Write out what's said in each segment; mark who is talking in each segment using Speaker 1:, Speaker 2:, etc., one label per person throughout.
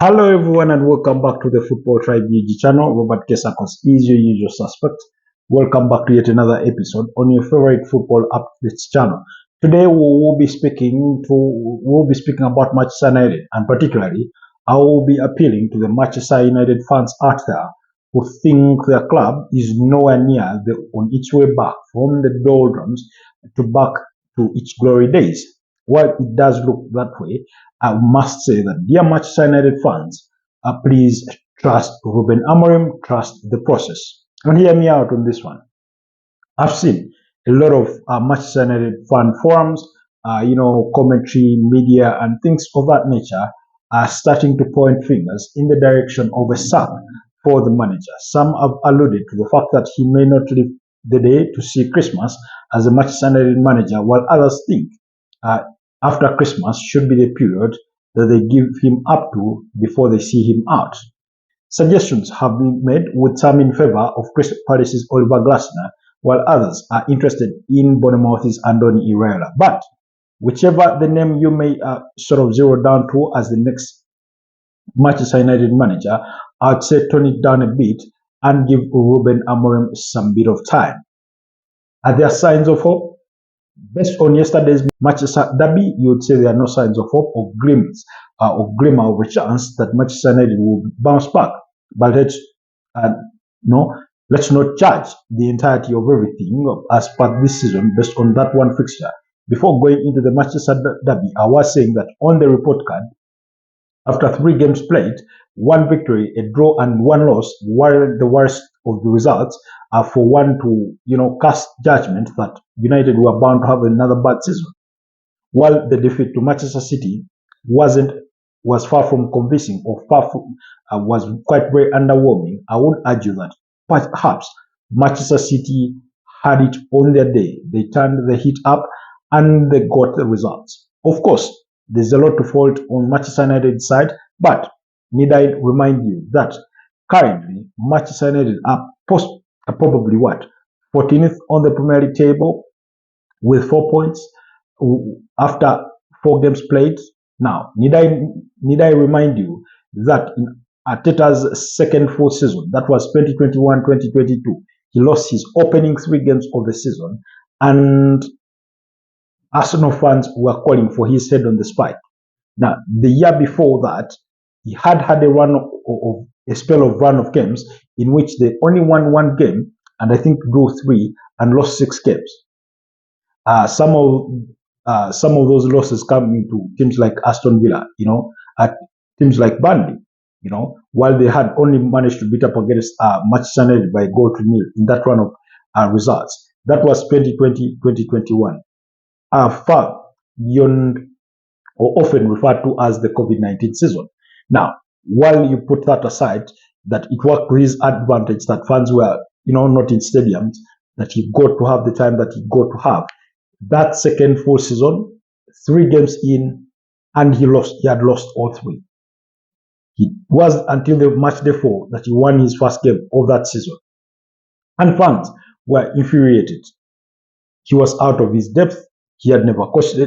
Speaker 1: Hello everyone and welcome back to the Football Tribe UG channel. Robert Kesakos is your usual suspect. Welcome back to yet another episode on your favorite football updates channel. Today we'll be speaking about Manchester United, and particularly I will be appealing to the Manchester United fans out there who think their club is nowhere near on its way back from the doldrums back to its glory days. While it does look that way, I must say that, dear Manchester United fans, please trust Ruben Amorim, trust the process. And hear me out on this one. I've seen a lot of Manchester United fan forums, commentary, media, and things of that nature are starting to point fingers in the direction of a sack for the manager. Some have alluded to the fact that he may not live the day to see Christmas as a Manchester United manager, while others think uh, after Christmas should be the period that they give him up to before they see him out. Suggestions have been made, with some in favor of Crystal Palace's Oliver Glasner, while others are interested in Bournemouth's Andoni Iraola. But whichever the name you may sort of zero down to as the next Manchester United manager, I'd say tone it down a bit and give Ruben Amorim some bit of time. Are there signs of hope? Based on yesterday's Manchester derby, you would say there are no signs of hope or glimmers or glimmer of a chance that Manchester United will bounce back. But uh, no, let's not judge the entirety of everything as per this season based on that one fixture. Before going into the Manchester derby, I was saying that on the report card, after 3 games played, 1 victory, a draw, and 1 loss were the worst of the results for one to, cast judgment that United were bound to have another bad season. While the defeat to Manchester City was far from convincing or was quite very underwhelming, I would argue that perhaps Manchester City had it on their day. They turned the heat up and they got the results. Of course, there's a lot to fault on Manchester United's side, but need I remind you that currently Manchester United are probably what 14th on the Premier League table with 4 points after 4 games played. Now, need I remind you that in Arteta's second full season, that was 2021-2022, he lost his opening 3 games of the season, and Arsenal fans were calling for his head on the spike. Now, the year before that, he had a spell of run of games in which they only won 1 game and I think drew 3 and lost 6 games. Some of those losses coming to teams like Aston Villa, at teams like Burnley, while they had only managed to beat up against Manchester United by goal to nil in that run of results. That was 2020-2021. Far beyond or often referred to as the COVID-19 season. Now, while you put that aside, that it worked to his advantage that fans were, not in stadiums, that he got to have the time that he got to have. That second full season, 3 games in, and he had lost all 3. It was until the match day 4 that he won his first game of that season. And fans were infuriated. He was out of his depth. He had never coached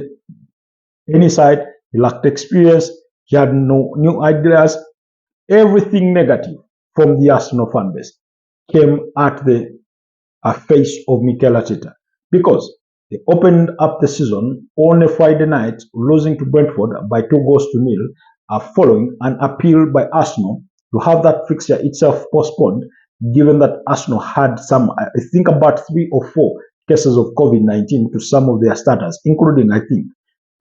Speaker 1: any side. He lacked experience. He had no new ideas. Everything negative from the Arsenal fan base came at the face of Mikel Arteta, because they opened up the season on a Friday night, losing to Brentford by 2 goals to nil, following an appeal by Arsenal to have that fixture itself postponed, given that Arsenal had I think about 3 or 4 cases of COVID-19 to some of their starters, including, I think,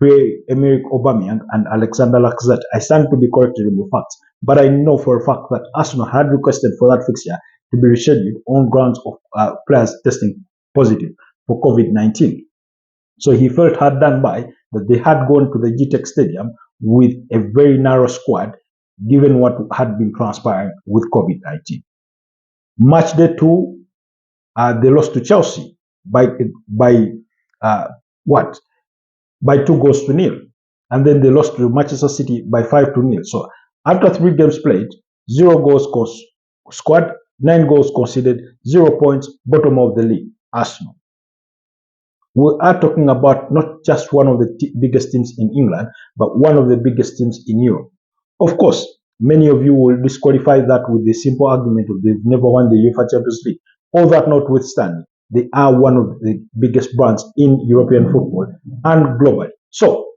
Speaker 1: Pierre-Emerick Aubameyang and Alexander Lacazette. I stand to be corrected in the facts, but I know for a fact that Arsenal had requested for that fixture to be rescheduled on grounds of players testing positive for COVID-19. So he felt hard done by that they had gone to the GTEC Stadium with a very narrow squad, given what had been transpiring with COVID-19. Match day 2, they lost to Chelsea by 2 goals to nil, and then they lost to Manchester City by 5-0. So after 3 games played, 0 goals scored, 9 goals conceded, 0 points, bottom of the league, Arsenal. We are talking about not just one of the biggest teams in England, but one of the biggest teams in Europe. Of course, Many of you will disqualify that with the simple argument of they've never won the UEFA Champions League. All that notwithstanding, they are one of the biggest brands in European football and globally. So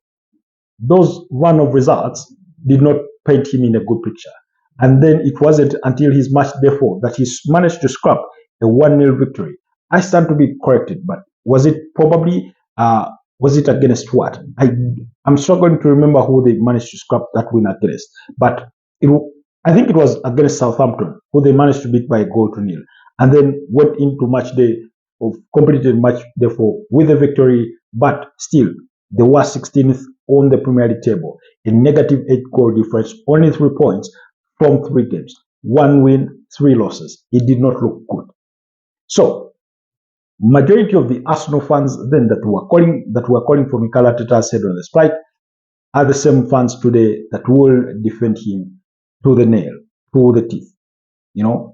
Speaker 1: those run of results did not paint him in a good picture. And then it wasn't until his match day 4 that he managed to scrap a 1-0 victory. I stand to be corrected, but was it probably, was it against what? I'm struggling to remember who they managed to scrap that win against. But it, I think it was against Southampton, who they managed to beat by a goal to nil. And then went into match day, of completed match day 4 with a victory, but still, they were 16th on the Premier League table, a negative 8 goal difference, only 3 points from 3 games, 1 win, 3 losses. It did not look good. So, majority of the Arsenal fans then that were calling for Mikel Arteta's head on the spike are the same fans today that will defend him to the nail, to the teeth,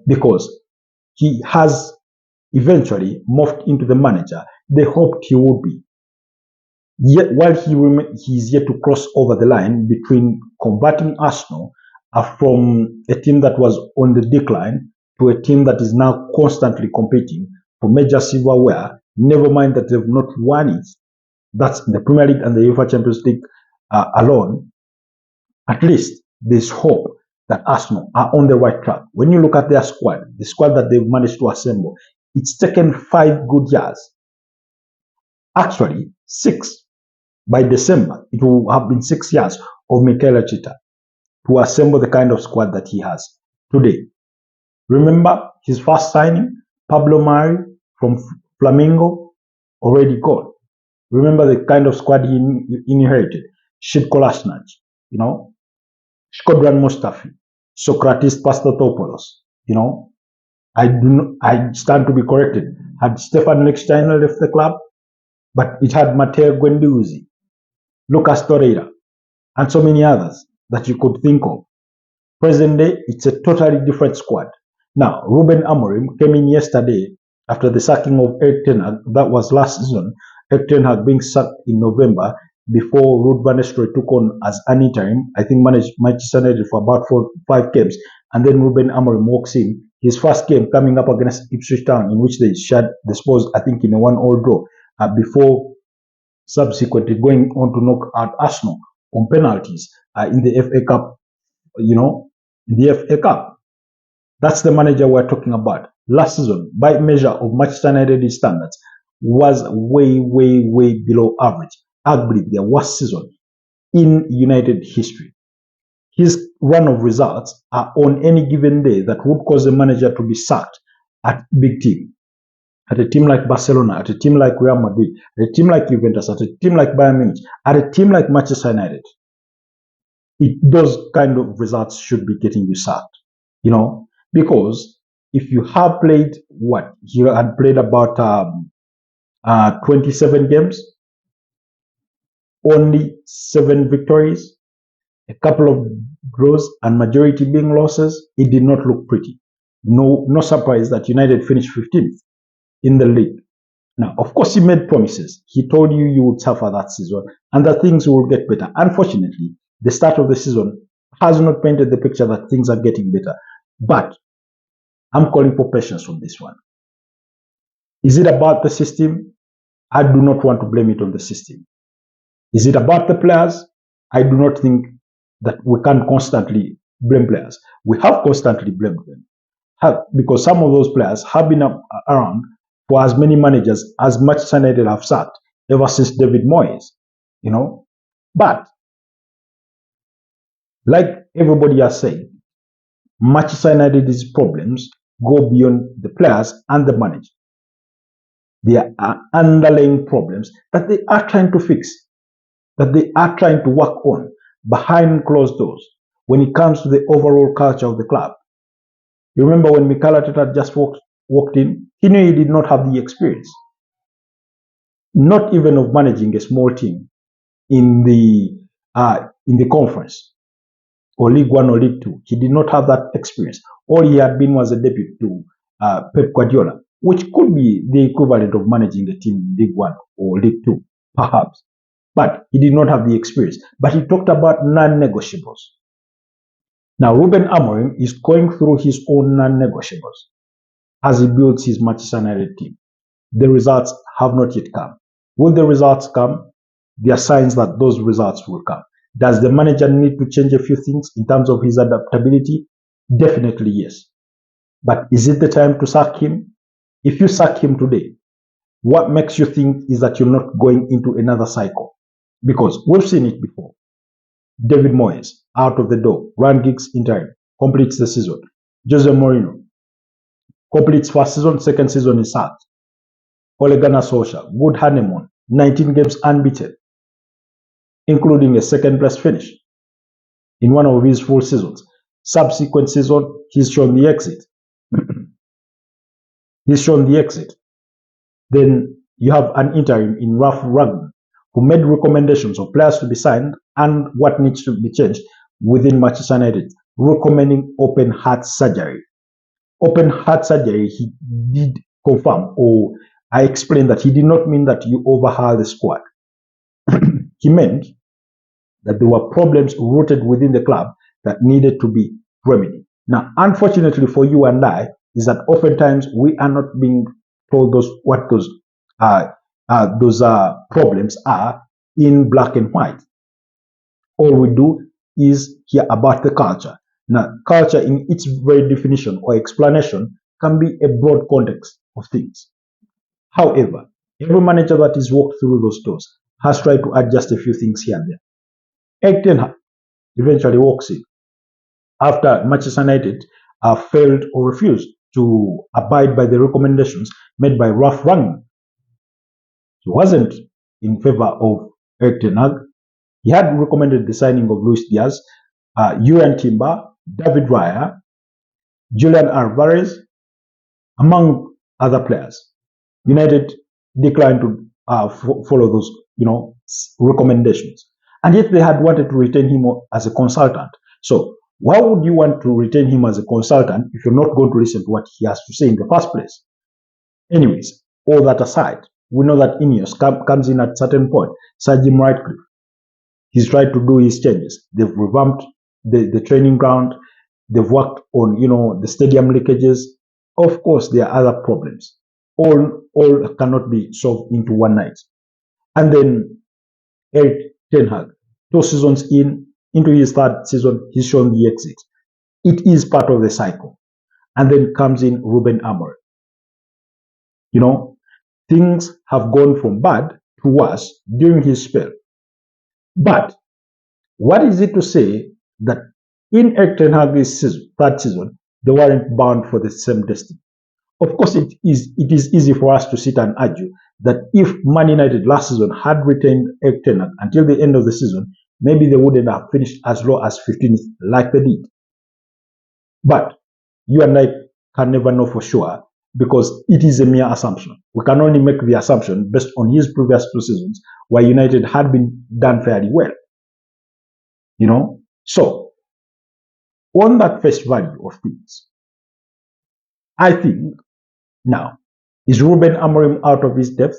Speaker 1: because he has eventually morphed into the manager they hoped he would be. Yet, while he is yet to cross over the line between converting Arsenal from a team that was on the decline to a team that is now constantly competing for major silverware, never mind that they've not won it. That's the Premier League and the UEFA Champions League alone. At least there's hope that Arsenal are on the right track. When you look at their squad, the squad that they've managed to assemble, it's taken 5 good years. Actually, 6. By December, it will have been 6 years of Mikel Arteta to assemble the kind of squad that he has today. Remember his first signing, Pablo Mari from Flamengo, already gone. Remember the kind of squad he inherited. Shid Kolasinac, Shkodran Mustafi, Socrates Pastatopoulos, I stand to be corrected. Had Stefan Lichtsteiner left the club, but it had Matteo Guendouzi, Lucas Torreira, and so many others that you could think of. Present day, it's a totally different squad. Now, Ruben Amorim came in yesterday after the sacking of Erik ten Hag. That was last season. Erik ten Hag being sacked in November before Ruud van Nistelrooy took on as an interim. I think managed Manchester United for about 4-5 games. And then Ruben Amorim walks in. His first game coming up against Ipswich Town, in which they shared the spoils, I think, in a 1-1 draw, before subsequently going on to knock out Arsenal on penalties in the FA Cup, in the FA Cup. That's the manager we're talking about. Last season, by measure of Manchester United standards, was way, way, way below average. Arguably their worst season in United history. His run of results are on any given day that would cause the manager to be sacked at big team. At a team like Barcelona, at a team like Real Madrid, at a team like Juventus, at a team like Bayern Munich, at a team like Manchester United. Those kind of results should be getting you sacked, because if you have played you had played about 27 games, only 7 victories, a couple of draws, and majority being losses, it did not look pretty. No surprise that United finished 15th in the league. Now, of course, he made promises. He told you would suffer that season and that things will get better. Unfortunately, the start of the season has not painted the picture that things are getting better. But I'm calling for patience on this one. Is it about the system? I do not want to blame it on the system. Is it about the players? I do not think that we can constantly blame players. We have constantly blamed them because some of those players have been around for as many managers as Manchester United have sacked ever since David Moyes, But, like everybody has said, Manchester United's problems go beyond the players and the manager. There are underlying problems that they are trying to fix, that they are trying to work on behind closed doors when it comes to the overall culture of the club. You remember when Mikel Arteta just walked in, he knew he did not have the experience, not even of managing a small team in the conference or League One or League Two. He did not have that experience. All he had been was a deputy to Pep Guardiola, which could be the equivalent of managing a team in League One or League Two, perhaps. But he did not have the experience. But he talked about non-negotiables. Now, Ruben Amorim is going through his own non-negotiables as he builds his Manchester United team. The results have not yet come. Will the results come? There are signs that those results will come. Does the manager need to change a few things in terms of his adaptability? Definitely yes. But is it the time to sack him? If you sack him today, what makes you think is that you're not going into another cycle? Because we've seen it before. David Moyes, out of the door. Ryan Giggs interim, completes the season. Jose Mourinho, completes first season, second season is sacked. Ole Gunnar Solskjaer, good honeymoon, 19 games unbeaten, including a second place finish in one of his full seasons. Subsequent season, he's shown the exit. He's shown the exit. Then you have an interim in Ralph Ragnar, who made recommendations of players to be signed and what needs to be changed within Manchester United, recommending open heart surgery. Open heart surgery, he did confirm, or I explained that he did not mean that you overhaul the squad. He meant that there were problems rooted within the club that needed to be remedied. Now, unfortunately for you and I, is that oftentimes we are not being told what those problems are in black and white. All we do is hear about the culture. Now, culture in its very definition or explanation can be a broad context of things. However, every manager that is walked through those doors has tried to adjust a few things here and there. Erik ten Hag eventually walks in after Manchester United failed or refused to abide by the recommendations made by Ralph Rangnick. He wasn't in favor of Erik ten Hag. He had recommended the signing of Luis Diaz, Julian Timber, David Raya, Julian Alvarez, among other players. United declined to follow those, recommendations, and yet they had wanted to retain him as a consultant. So, why would you want to retain him as a consultant if you're not going to listen to what he has to say in the first place? Anyways, all that aside, we know that Ineos comes in at a certain point. Sir Jim Ratcliffe, he's tried to do his changes. They've revamped the training ground. They've worked on, the stadium leakages. Of course, there are other problems. All cannot be solved into one night. And then Erik ten Hag, 2 seasons into his third season, he's shown the exit. It is part of the cycle. And then comes in Ruben Amorim. Things have gone from bad to worse during his spell. But what is it to say that in Erik ten Hag's third season, they weren't bound for the same destiny? Of course, it is easy for us to sit and argue that if Man United last season had retained Erik ten Hag until the end of the season, maybe they wouldn't have finished as low as 15th like they did. But you and I can never know for sure because it is a mere assumption. We can only make the assumption based on his previous 2 seasons where United had been done fairly well. So, on that face value of things, I think now, is Ruben Amorim out of his depth?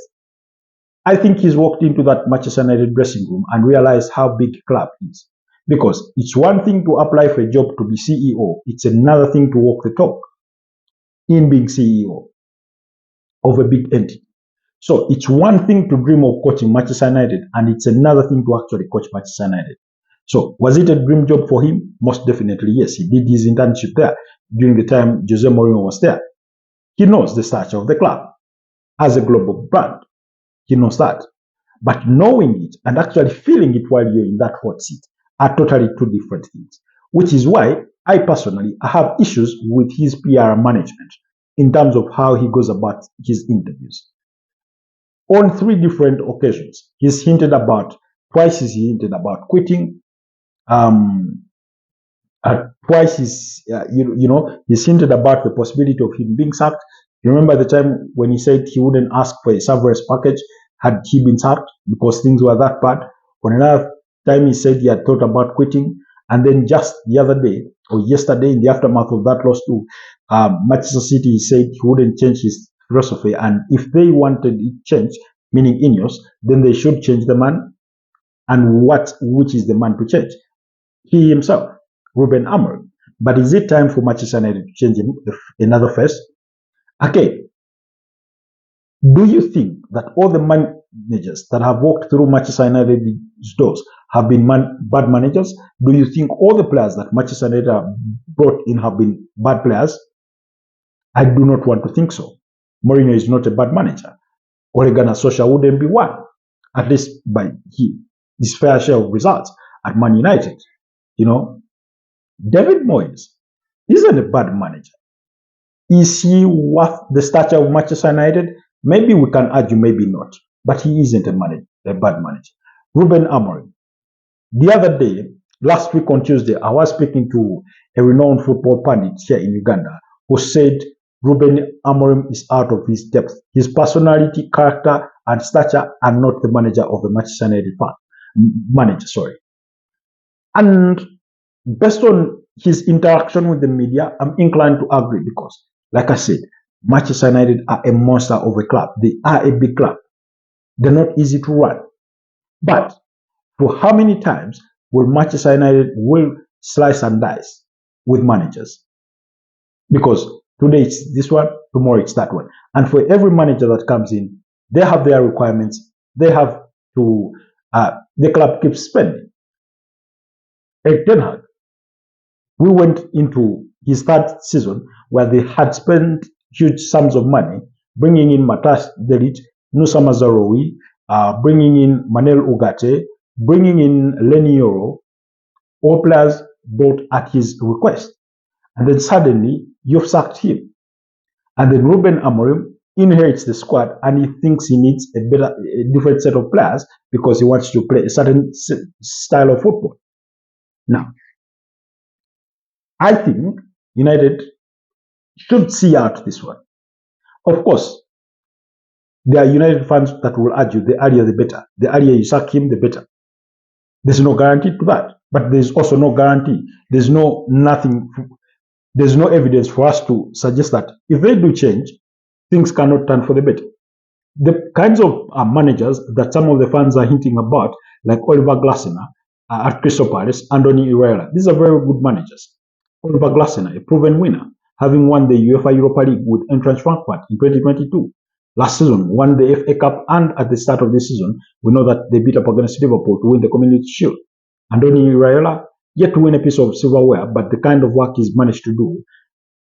Speaker 1: I think he's walked into that Manchester United dressing room and realized how big club is. Because it's one thing to apply for a job to be CEO, it's another thing to walk the talk in being CEO of a big entity. So it's one thing to dream of coaching Manchester United, and it's another thing to actually coach Manchester United. So was it a dream job for him? Most definitely, yes. He did his internship there during the time Jose Mourinho was there. He knows the stature of the club as a global brand. He knows that. But knowing it and actually feeling it while you're in that hot seat are totally 2 different things. Which is why I personally have issues with his PR management in terms of how he goes about his interviews. On 3 different occasions, twice he hinted about quitting. Twice he's hinted about the possibility of him being sacked. Remember the time when he said he wouldn't ask for a severance package had he been sacked because things were that bad. On another time he said he had thought about quitting, and then just the other day or yesterday in the aftermath of that loss to Manchester City, he said he wouldn't change his philosophy, and if they wanted it changed, meaning Ineos, then they should change the man. And which is the man to change? He himself, Ruben Amorim. But is it time for Manchester United to change another face? Okay, do you think that all the managers that have walked through Manchester United's doors have been bad managers? Do you think all the players that Manchester United have brought in have been bad players? I do not want to think so. Mourinho is not a bad manager. Ole Gunnar Solskjaer wouldn't be one, at least by his fair share of results at Man United. You know, David Moyes isn't a bad manager. Is he worth the stature of Manchester United? Maybe we can argue, maybe not. But he isn't a bad manager. Ruben Amorim. The other day, last week on Tuesday, I was speaking to a renowned football pundit here in Uganda who said Ruben Amorim is out of his depth. His personality, character, and stature are not the manager of the Manchester United manager. And based on his interaction with the media, I'm inclined to agree because, like I said, Manchester United are a monster of a club. They are a big club. They're not easy to run. But for how many times will Manchester United will slice and dice with managers? Because today it's this one, tomorrow it's that one. And for every manager that comes in, they have their requirements. They have to, the club keeps spending. Eric Ten Hag, we went into his third season where they had spent huge sums of money, bringing in Matas Delit, Nusa Mazaroui, bringing in Manel Ugarte, bringing in Lenny Yoro, all players bought at his request. And then suddenly, you've sacked him. And then Ruben Amorim inherits the squad and he thinks he needs a different set of players because he wants to play a certain style of football. Now, I think United should see out this one. Of course, there are United fans that will argue the earlier the better. The earlier you sack him, the better. There's no guarantee to that. But there's also no guarantee. There's no evidence for us to suggest that if they do change, things cannot turn for the better. The kinds of managers that some of the fans are hinting about, like Oliver Glasner at Crystal Palace, Andoni Iraola, these are very good managers. Oliver Glasner, a proven winner, having won the UEFA Europa League with Eintracht Frankfurt in 2022. Last season, won the FA Cup, and at the start of this season, we know that they beat up against Liverpool to win the Community Shield. Andoni Iraola, yet to win a piece of silverware, but the kind of work he's managed to do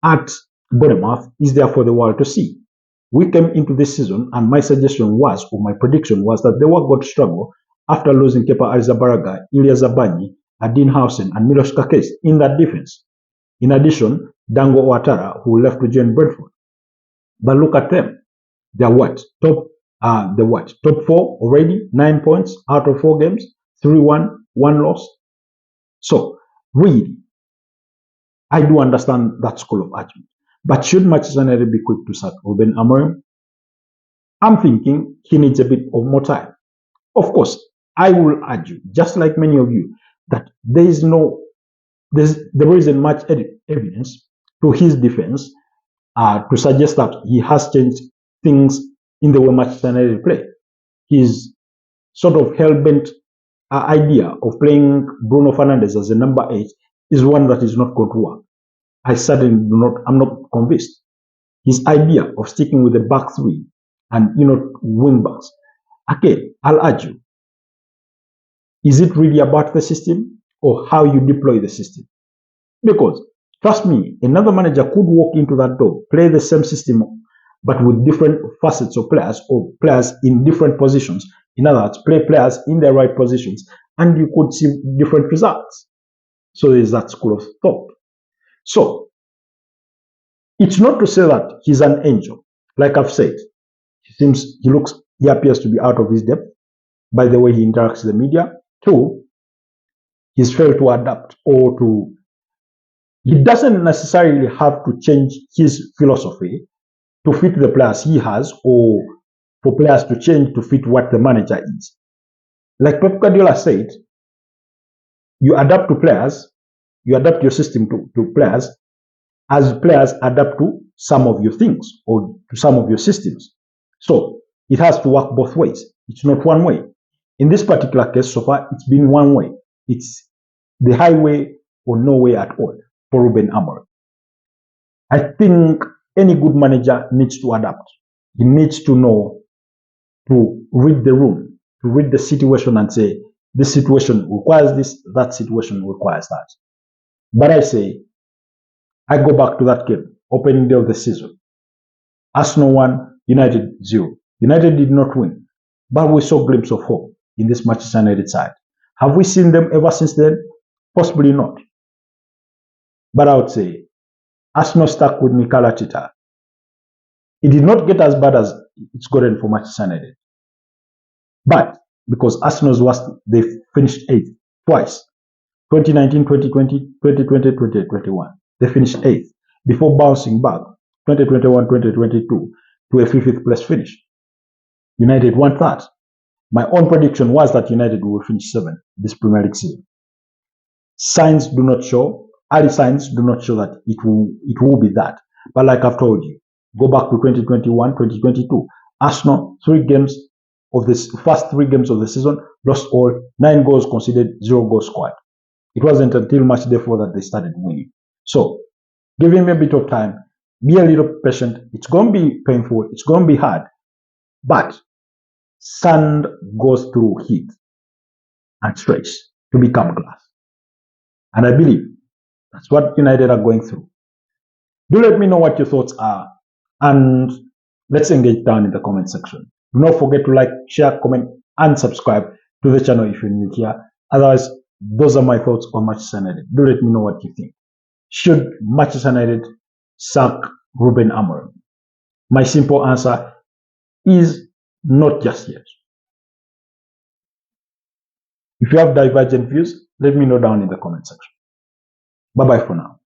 Speaker 1: at Bournemouth is there for the world to see. We came into this season, and my suggestion was, or my prediction was, that they were going to struggle after losing Kepa Arrizabalaga, Ilya Zabanyi, Adin Hausen, and Milos Kakes in that defense. In addition, Dango Ouattara, who left to join Brentford. But look at them. They're what? Top 4 already, 9 points out of 4 games, 3-1, 1 loss. So, really, I do understand that school of argument. But should Manchester United be quick to sack Ruben Amorim? I'm thinking he needs a bit of more time. Of course, I will argue, just like many of you, that there isn't much evidence to his defense to suggest that he has changed things in the way Manchester United play. His sort of hell-bent idea of playing Bruno Fernandes as a number 8 is one that is not going to work. I certainly I'm not convinced. His idea of sticking with the back 3 and, wing backs. Again, I'll argue, is it really about the system or how you deploy the system? Because, trust me, another manager could walk into that door, play the same system, but with different facets of players or players in different positions. In other words, play players in their right positions, and you could see different results. So there's that school of thought. So, it's not to say that he's an angel. Like I've said, he appears to be out of his depth by the way he interacts with the media. 2, he's failed to adapt he doesn't necessarily have to change his philosophy to fit the players he has or for players to change to fit what the manager is. Like Pep Guardiola said, you adapt to players, you adapt your system to players as players adapt to some of your things or to some of your systems. So it has to work both ways. It's not one way. In this particular case, so far, it's been one way. It's the highway or no way at all. for Ruben Amorim. I think any good manager needs to adapt. He needs to know to read the room, to read the situation and say, this situation requires this, that situation requires that. But I say, I go back to that game, opening day of the season. Arsenal 1, United 0. United did not win, but we saw a glimpse of hope in this Manchester United side. Have we seen them ever since then? Possibly not. But I would say, Arsenal stuck with Mikel Arteta. It did not get as bad as it's gotten for Manchester United. But because Arsenal's worst, they finished 8th twice. 2019, 2020, 2020, 2021. They finished 8th before bouncing back 2021, 2022 to a 5th place finish. United won that. My own prediction was that United will finish 7th this Premier League season. Signs do not show, early signs do not show that it will be that. But like I've told you, go back to 2021, 2022. Arsenal, first 3 games of the season, lost all, 9 goals conceded, 0 goals scored. It wasn't until match day 4 that they started winning. So, give him a bit of time, be a little patient. It's going to be painful, it's going to be hard, but sand goes through heat and stretch to become glass. And I believe that's what United are going through. Do let me know what your thoughts are, and let's engage down in the comment section. Do not forget to like, share, comment, and subscribe to the channel if you're new here. Otherwise, those are my thoughts on Manchester United. Do let me know what you think. Should Manchester United sack Ruben Amorim? My simple answer is not just yet. If you have divergent views, let me know down in the comment section. Bye-bye for now.